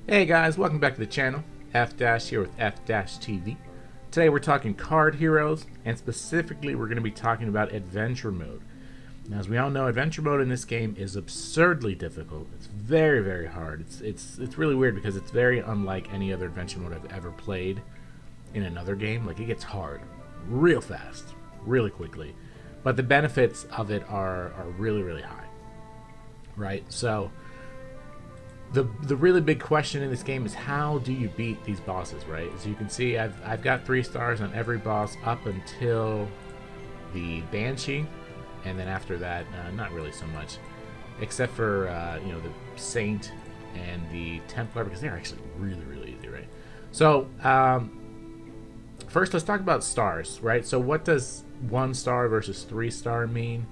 Hey guys, welcome back to the channel. F-Dash here with F-Dash TV. Today we're talking card heroes, and specifically we're going to be talking about adventure mode. Now, as we all know, adventure mode in this game is absurdly difficult. It's very, very hard. It's really weird because it's very unlike any other adventure mode I've ever played in another game. Like, it gets hard real fast, really quickly. But the benefits of it are really, really high. Right? So the really big question in this game is, how do you beat these bosses, right? As you can see, I've got 3 stars on every boss up until the Banshee, and then after that, not really so much, except for you know, the Saint and the Templar, because they're actually really, really easy, right? So first, let's talk about stars, right? So what does 1 star versus 3 star mean?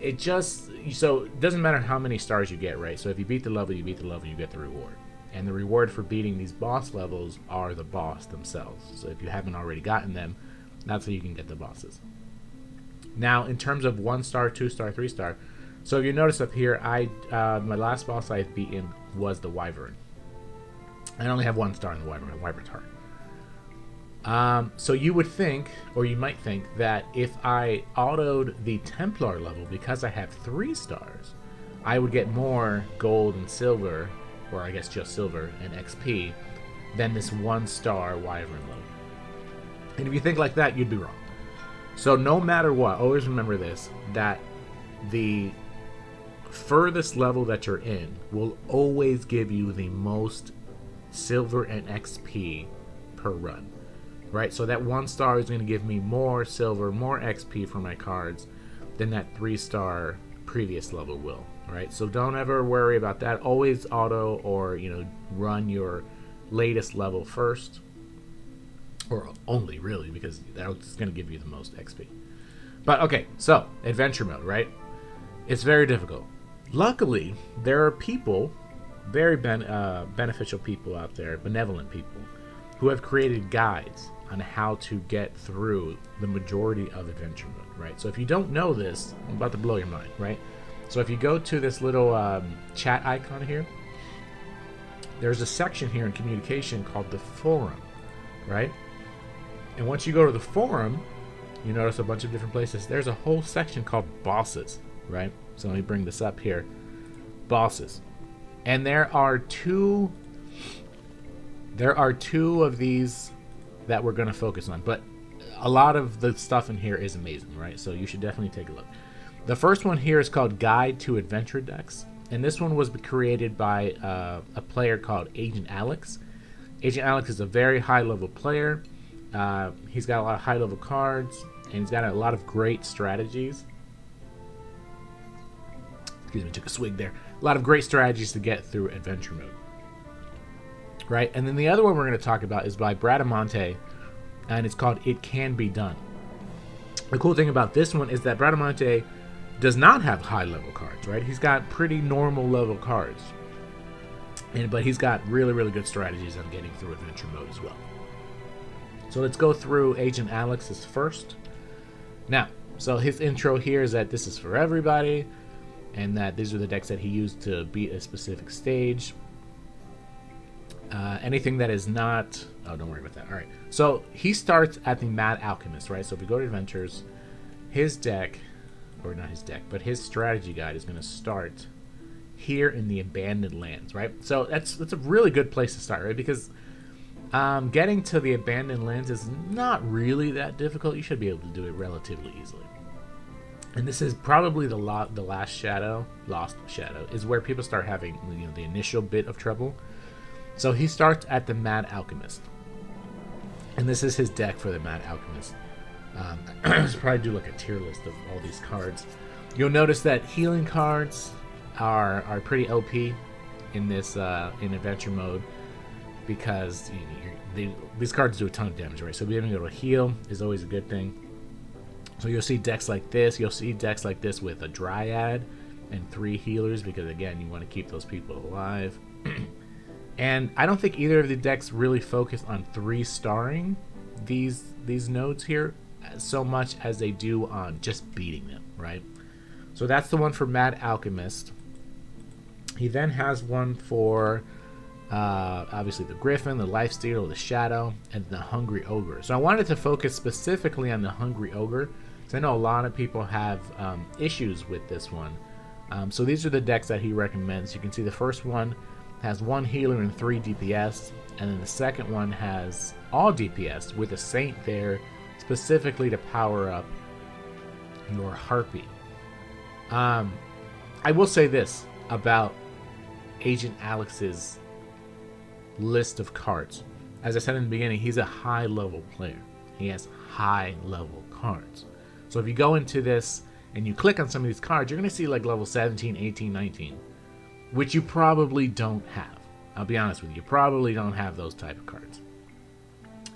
It doesn't matter how many stars you get, right? So if you beat the level, you get the reward. And the reward for beating these boss levels are the boss themselves. So if you haven't already gotten them, that's how you can get the bosses. Now, in terms of 1 star, 2 star, 3 star, so if you notice up here, my last boss I've beaten was the Wyvern. I only have 1 star in the Wyvern. The Wyvern's hard. So you would think, or you might think, that if I autoed the Templar level because I have 3 stars, I would get more gold and silver, or I guess just silver and XP, than this 1 star Wyvern level. And if you think like that, you'd be wrong. So no matter what, always remember this, that the furthest level that you're in will always give you the most silver and XP per run. Right, so that 1 star is going to give me more silver, more XP for my cards than that 3 star previous level will. Right, so don't ever worry about that. Always auto, or run your latest level first, or only really, because that's going to give you the most XP. But okay, so adventure mode, right? It's very difficult. Luckily, there are people, very beneficial people out there, benevolent people, who have created guides on how to get through the majority of adventure mode, right? So if you don't know this, I'm about to blow your mind, right? So if you go to this little chat icon here, there's a section here in communication called the forum, right? And once you go to the forum, you notice a bunch of different places. There's a whole section called bosses, right? So let me bring this up here. Bosses. And there are two of these that we're going to focus on, but a lot of the stuff in here is amazing, right? So you should definitely take a look. The first one here is called Guide to Adventure Decks, and this one was created by a player called Agent Alex. Agent Alex is a very high level player. He's got a lot of high level cards, and he's got a lot of great strategies. Excuse me, took a swig there. A lot of great strategies to get through adventure mode. Right, and then the other one we're going to talk about is by Montaigne, and it's called It Can Be Done. The cool thing about this one is that Montaigne does not have high level cards, right? He's got pretty normal level cards, but he's got really, really good strategies on getting through adventure mode as well. So let's go through Agent Alex's first. Now, so his intro here is that this is for everybody, and that these are the decks that he used to beat a specific stage. Anything that is not... Oh, don't worry about that. All right. So he starts at the Mad Alchemist, right? So if we go to Adventures, his deck, or not his deck, but his strategy guide is going to start here in the Abandoned Lands, right? So that's a really good place to start, right? Because getting to the Abandoned Lands is not really that difficult. You should be able to do it relatively easily. And this is probably the Lost Shadow, is where people start having the initial bit of trouble. So he starts at the Mad Alchemist, and this is his deck for the Mad Alchemist. I should probably do like a tier list of all these cards. You'll notice that healing cards are pretty OP in this in adventure mode, because these cards do a ton of damage, right? So being able to heal is always a good thing. So you'll see decks like this. You'll see decks like this with a Dryad and 3 healers, because again, you want to keep those people alive. And I don't think either of the decks really focus on 3-starring these nodes here so much as they do on just beating them, right? So that's the one for Mad Alchemist. He then has one for Obviously the Griffin, the Lifestealer, the Shadow, and the Hungry Ogre. So I wanted to focus specifically on the Hungry Ogre, because I know a lot of people have issues with this one. So these are the decks that he recommends. You can see the first one has 1 healer and 3 DPS, and then the second one has all DPS with a Saint there specifically to power up your Harpy. I will say this about Agent Alex's list of cards. As I said in the beginning, he's a high level player. He has high level cards. So if you go into this and you click on some of these cards, you're going to see like level 17, 18, 19, which you probably don't have. I'll be honest with you, you probably don't have those type of cards.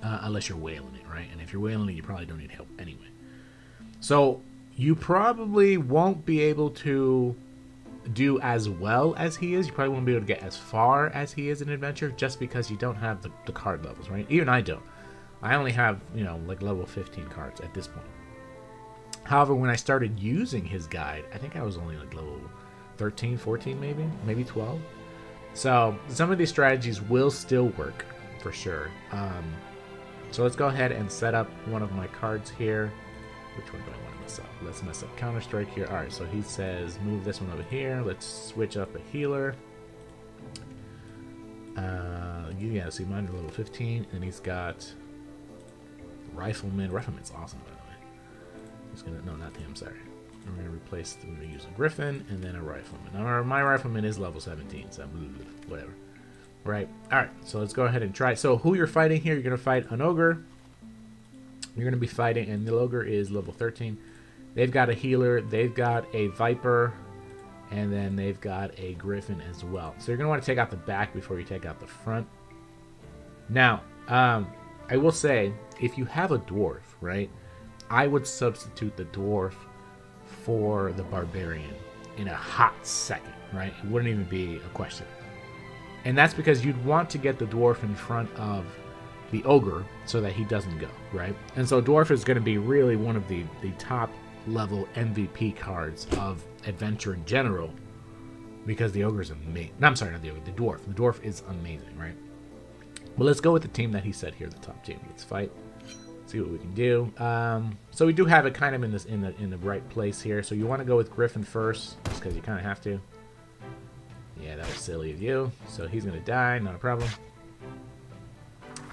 Unless you're whaling it, right? And if you're whaling it, you probably don't need help anyway. So you probably won't be able to do as well as he is. You probably won't be able to get as far as he is in Adventure just because you don't have the card levels, right? Even I don't. I only have, you know, like level 15 cards at this point. However, when I started using his guide, I think I was only like level 13, 14 maybe 12. So some of these strategies will still work for sure. So let's go ahead and set up one of my cards here. Which one do I want to mess up? Let's mess up Counter Strike here. Alright, so he says move this one over here. Let's switch up a healer. Yeah, see mine is level 15, and he's got Rifleman. Rifleman's awesome, by the way. He's gonna, no, not him, sorry. We're gonna replace, we're gonna use a Griffin and then a Rifleman. Now, my Rifleman is level 17, so whatever. Right, alright, so let's go ahead and try. So who you're fighting here, you're gonna fight an Ogre. You're going to be fighting, and the Ogre is level 13. They've got a healer, they've got a Viper, and then they've got a Griffin as well. So you're going to want to take out the back before you take out the front. Now, I will say, if you have a Dwarf, right, I would substitute the Dwarf for the Barbarian in a hot second, right? It wouldn't even be a question. And that's because you'd want to get the Dwarf in front of the Ogre so that he doesn't go, right? And so Dwarf is going to be really one of the top level MVP cards of Adventure in general, because the Ogre is amazing. No, I'm sorry, not the Ogre, the Dwarf. The Dwarf is amazing, right? Well, let's go with the team that he said here, the top team. Let's fight, see what we can do. So we do have it kind of in the right place here. So you want to go with Griffin first, just because you kind of have to. Yeah, that was silly of you. So he's going to die, not a problem.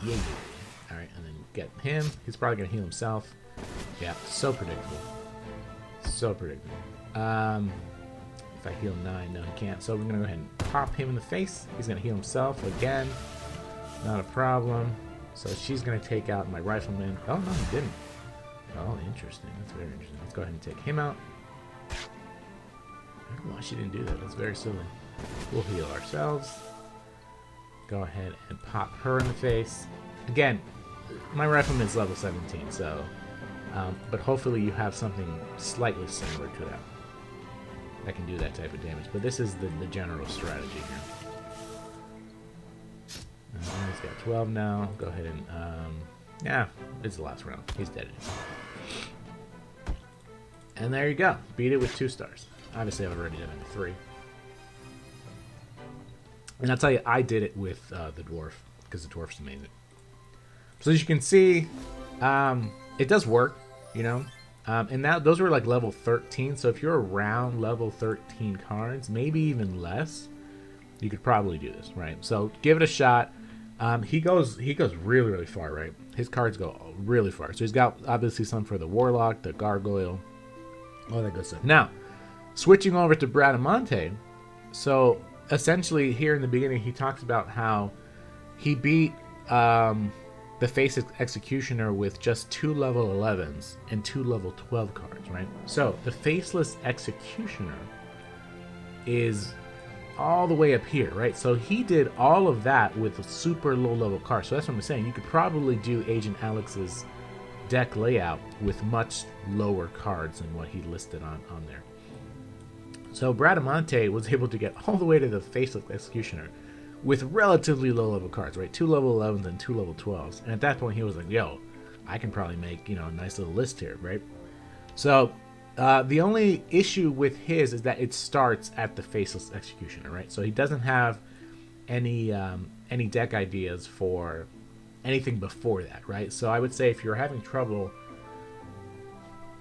Yeah. Alright, and then get him. He's probably going to heal himself. Yeah, so predictable. So predictable. If I heal 9, no, he can't. So we're going to go ahead and pop him in the face. He's going to heal himself again. Not a problem. So she's going to take out my Rifleman. Oh, no, he didn't. Oh, interesting. That's very interesting. Let's go ahead and take him out. I don't know why she didn't do that. That's very silly. We'll heal ourselves. Go ahead and pop her in the face. Again, my Rifleman is level 17, so but hopefully you have something slightly similar to that that can do that type of damage. But this is the general strategy here. He's got 12 now. Go ahead and yeah, it's the last round. He's dead. And there you go. Beat it with 2 stars. Obviously, I've already done it with 3. And I'll tell you, I did it with the Dwarf, because the Dwarf's amazing. So as you can see, it does work, you know. And those were like level 13, so if you're around level 13 cards, maybe even less, you could probably do this, right? So give it a shot. He goes really, really far, right? His cards go really far. So he's got obviously some for the Warlock, the Gargoyle, all that good stuff. Now, switching over to Bradamante, so essentially, here in the beginning, he talks about how he beat the Face Executioner with just 2 level 11s and 2 level 12 cards, right? So, the Faceless Executioner is all the way up here, right? So, he did all of that with a super low level card. So, that's what I'm saying. You could probably do Agent Alex's deck layout with much lower cards than what he listed on there. So Bradamante was able to get all the way to the Faceless Executioner with relatively low level cards, right? 2 level 11s and 2 level 12s. And at that point, he was like, yo, I can probably make, you know, a nice little list here, right? So the only issue with his is that it starts at the Faceless Executioner, right? So he doesn't have any deck ideas for anything before that, right? So I would say if you're having trouble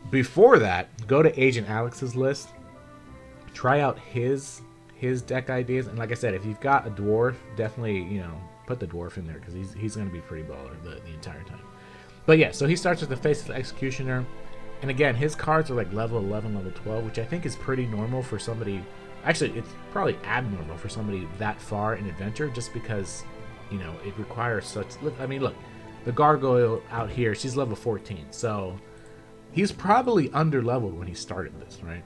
before that, go to Agent Alex's list, try out his deck ideas, and like I said, if you've got a dwarf, definitely, you know, put the dwarf in there because he's going to be pretty baller the entire time. But yeah, so he starts with the Faceless Executioner, and again, his cards are like level 11, level 12, which I think is pretty normal for somebody. Actually, it's probably abnormal for somebody that far in Adventure, just because, you know, it requires such... I mean, look, the Gargoyle out here, she's level 14, so he's probably under-leveled when he started this, right?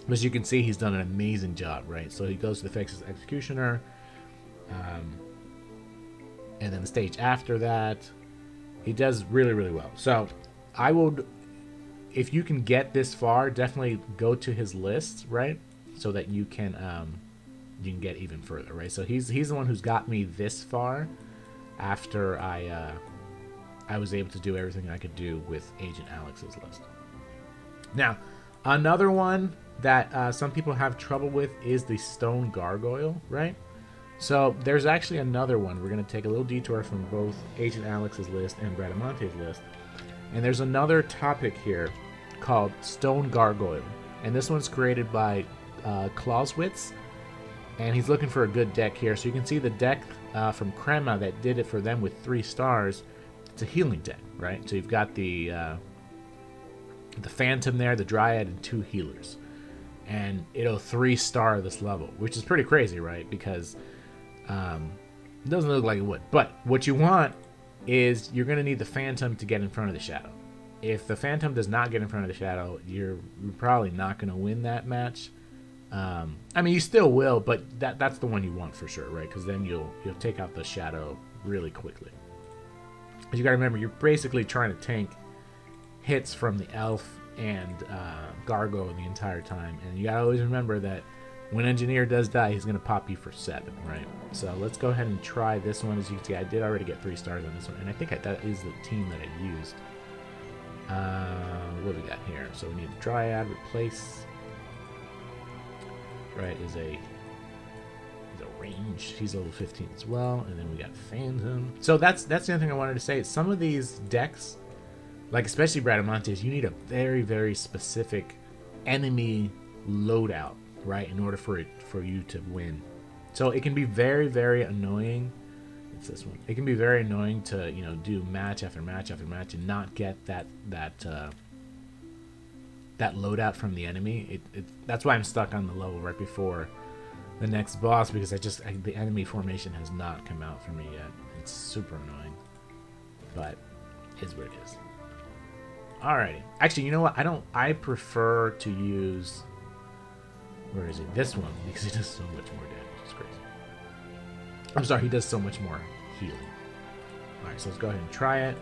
But as you can see, he's done an amazing job, right? So he goes to the Faceless Executioner, and then the stage after that, he does really, really well. So I would, if you can get this far, definitely go to his list, right? So that you can get even further, right? So he's the one who's got me this far after I was able to do everything I could do with Agent Alex's list. Now, another one that some people have trouble with is the Stone Gargoyle, right? So there's actually another one. We're going to take a little detour from both Agent Alex's list and Bradamante's list. And there's another topic here called Stone Gargoyle. And this one's created by Clausewitz. And he's looking for a good deck here. So you can see the deck from Crema that did it for them with 3 stars. It's a healing deck, right? So you've got the Phantom there, the Dryad, and 2 healers. And it'll 3-star this level, which is pretty crazy, right? Because it doesn't look like it would. But what you want is you're going to need the Phantom to get in front of the Shadow. If the Phantom does not get in front of the Shadow, you're probably not going to win that match. I mean, you still will, but that's the one you want for sure, right? Because then you'll take out the Shadow really quickly. But you got to remember, you're basically trying to tank hits from the Elf and Gargoyle the entire time, and you got to always remember that when Engineer does die, he's going to pop you for 7, right? So let's go ahead and try this one. As you can see, I did already get 3 stars on this one, and I think that is the team that I used. What do we got here? So we need the Dryad, replace. Right, is a range. He's level 15 as well, and then we got Phantom. So that's the other thing I wanted to say. Some of these decks, like especially Bradamante's, you need a very, very specific enemy loadout, right, in order for you to win. So it can be very, very annoying. It's this one. It can be very annoying to, you know, do match after match after match and not get that loadout from the enemy. That's why I'm stuck on the level right before the next boss, because the enemy formation has not come out for me yet. It's super annoying, but it's what it is. Alrighty. Actually, you know what? I prefer to use, where is it? This one, because he does so much more damage. It's crazy. I'm sorry, he does so much more healing. Alright, so let's go ahead and try it.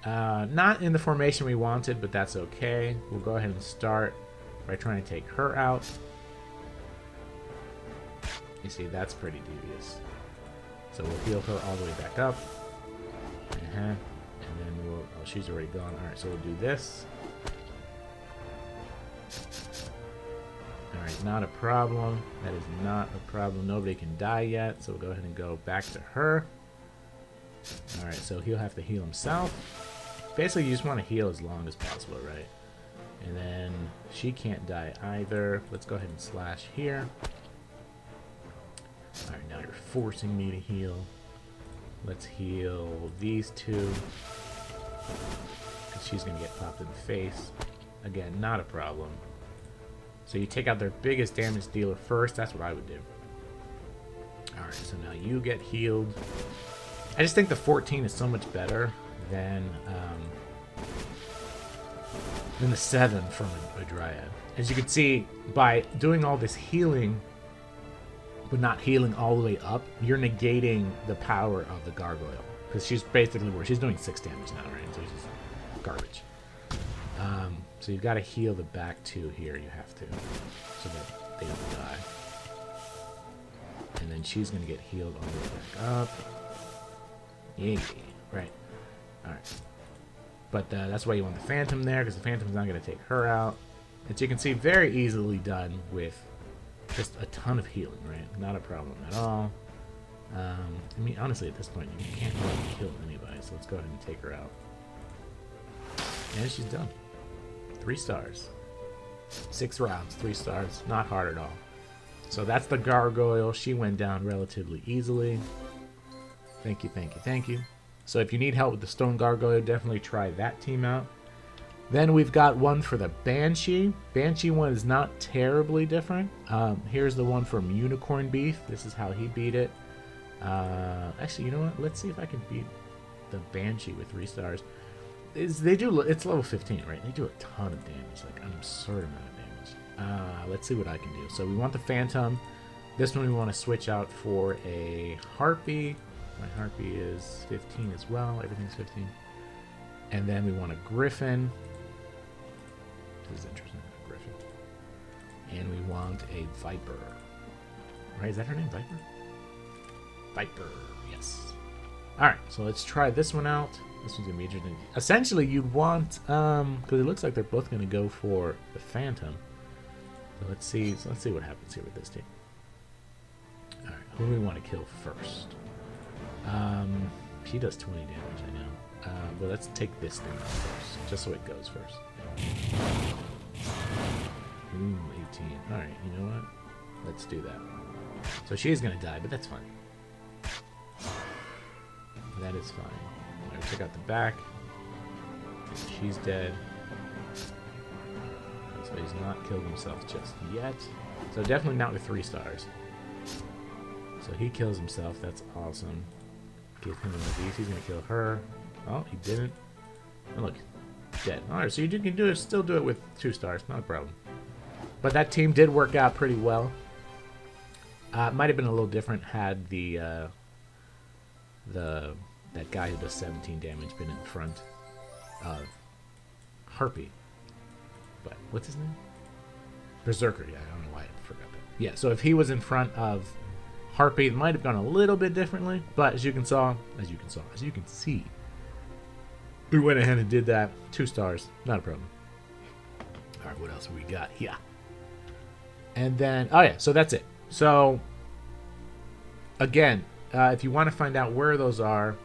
Not in the formation we wanted, but that's okay. We'll go ahead and start by trying to take her out. You see, that's pretty devious. So we'll heal her all the way back up. And then we'll... Oh, she's already gone. Alright, so we'll do this. Alright, not a problem. That is not a problem. Nobody can die yet, so we'll go ahead and go back to her. Alright, so he'll have to heal himself. Basically, you just want to heal as long as possible, right? And then she can't die either. Let's go ahead and slash here. Alright, now you're forcing me to heal. Let's heal these two. Because she's going to get popped in the face. Again, not a problem. So you take out their biggest damage dealer first. That's what I would do. Alright, so now you get healed. I just think the 14 is so much better than the 7 from a Dryad. As you can see, by doing all this healing, but not healing all the way up, you're negating the power of the Gargoyle. Because she's basically where she's doing 6 damage now, right? So she's garbage. So you've got to heal the back 2 here. You have to, so that they don't die. And then she's going to get healed all the way back up. Yeah, right. Alright. But that's why you want the Phantom there, because the Phantom's not going to take her out. As you can see, very easily done with Just a ton of healing, right? Not a problem at all. I mean, honestly, at this point, you can't really kill anybody, so let's go ahead and take her out. And she's done. 3 stars. 6 rounds, 3 stars. Not hard at all. So that's the Gargoyle. She went down relatively easily. Thank you, thank you, thank you. So if you need help with the Stone Gargoyle, definitely try that team out. Then we've got one for the Banshee. Banshee one is not terribly different. Here's the one from Unicorn Beef. This is how he beat it. Actually, you know what? Let's see if I can beat the Banshee with 3 stars. It's level 15, right? They do a ton of damage, like an absurd amount of damage. Let's see what I can do. So we want the Phantom. This one we want to switch out for a Harpy. My Harpy is 15 as well. Everything's 15. And then we want a Griffin. This is interesting. A Griffin. And we want a Viper. Right? Is that her name? Viper? Viper. Yes. Alright, so let's try this one out. This one's gonna be interesting. Essentially, you'd want, because it looks like they're both gonna go for the Phantom. So let's see what happens here with this team. Alright, who do we want to kill first? She does 20 damage, I know. But let's take this thing out first, just so it goes first. Ooh, 18. Alright, you know what? Let's do that. So she is gonna die, but that's fine. That is fine. Alright, check out the back. She's dead. So he's not killed himself just yet. So definitely not with 3 stars. So he kills himself. That's awesome. Give him one of these. He's going to kill her. Oh, he didn't. And look. Dead. Alright, so you can still do it with 2 stars. Not a problem. But that team did work out pretty well. It might have been a little different had that guy who does 17 damage been in front of Harpy. But what's his name? Berserker. Yeah, I don't know why I forgot that. Yeah, so if he was in front of Harpy, it might have gone a little bit differently. But as you can see, we went ahead and did that. 2 stars, not a problem. All right, what else have we got? Yeah. And then, oh yeah, so that's it. So again, if you want to find out where those are,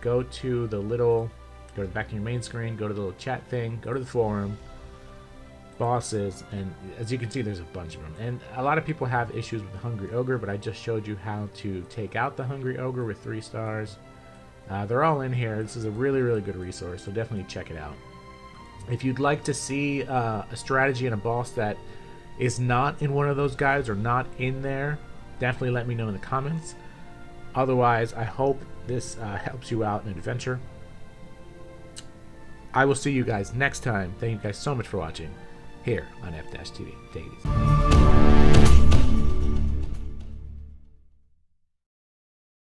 go to the back to your main screen, go to the little chat thing, go to the forum, bosses, and as you can see, there's a bunch of them. And a lot of people have issues with the Hungry Ogre, but I just showed you how to take out the Hungry Ogre with 3 stars. They're all in here. This is a really, really good resource, so definitely check it out. If you'd like to see a strategy and a boss that is not in one of those guides or not in there, definitely let me know in the comments. Otherwise, I hope this helps you out in adventure. I will see you guys next time. Thank you guys so much for watching here on effdash TV. Take it easy.